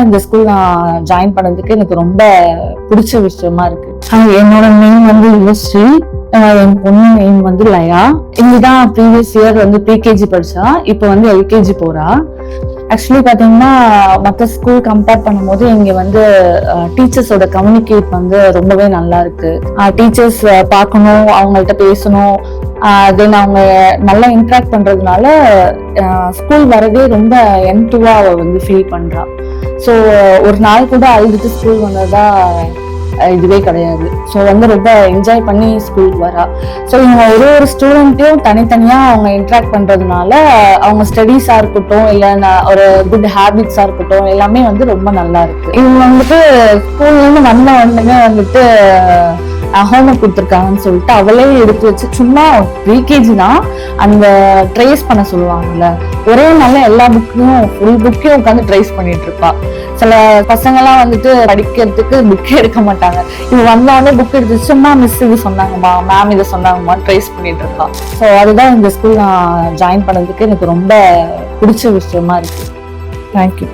இந்த ஸ்கூல் நான் ஜாயின் பண்ணதுக்கு எனக்கு ரொம்ப பிடிச்ச விஷயமா இருக்கு. என்னோட நேம் வந்து யுவஸ்ரீ, என் பொண்ணு நேம் வந்து லயா. இங்கதான் ப்ரீவியஸ் இயர் வந்து ப்ரீகேஜி படிச்சா, இப்போ வந்து எல்கேஜி போறா. ஆக்சுவலி பாத்தீங்கன்னா மற்ற ஸ்கூல் கம்பேர் பண்ணும்போது இங்க வந்து டீச்சர்ஸோட கம்யூனிகேட் வந்து ரொம்பவே நல்லா இருக்கு. டீச்சர்ஸ் பார்க்கணும், அவங்கள்ட்ட பேசணும், தென் அவங்க நல்லா இன்ட்ராக்ட் பண்றதுனால ஸ்கூல் வரதே ரொம்ப என்டுவா அவ வந்து ஃபீல் பண்றா. ஸோ ஒரு நாள் கூட அழுதுட்டு ஸ்கூல் வந்ததா இதுவே கிடையாது. ஸோ வந்து ரொம்ப என்ஜாய் பண்ணி ஸ்கூலுக்கு வரா. ஸோ இவங்க ஒரு ஸ்டூடெண்ட்டையும் தனித்தனியா அவங்க இன்ட்ராக்ட் பண்றதுனால அவங்க ஸ்டடீஸா இருக்கட்டும், இல்லை ஒரு குட் ஹேபிட்ஸா இருக்கட்டும், எல்லாமே வந்து ரொம்ப நல்லா இருக்கு. இவங்க வந்துட்டு ஸ்கூல்ல இருந்து வந்த உடனே வந்துட்டு ஹோம்ஒர்க் கொடுத்துருக்காங்கன்னு சொல்லிட்டு அவளே எடுத்து வச்சு சும்மா ப்ரீகேஜி தான் அந்த ட்ரேஸ் பண்ண சொல்லுவாங்கல்ல, ஒரே நாள்ல எல்லா புக்கையும் ஃபுல் புக்கையும் உட்காந்து ட்ரேஸ் பண்ணிட்டு இருப்பா. சில பசங்கெல்லாம் வந்துட்டு படிக்கிறதுக்கு புக்கே எடுக்க மாட்டாங்க. இவ வந்தோடனே புக் எடுத்து சும்மா மிஸ் இது சொன்னாங்கம்மா, மேம் இதை சொன்னாங்கம்மா, ட்ரேஸ் பண்ணிட்டு இருக்கா. ஸோ அதுதான் இந்த ஸ்கூல் நான் ஜாயின் பண்ணதுக்கு எனக்கு ரொம்ப பிடிச்ச விஷயமா இருக்கு. தேங்க்யூ.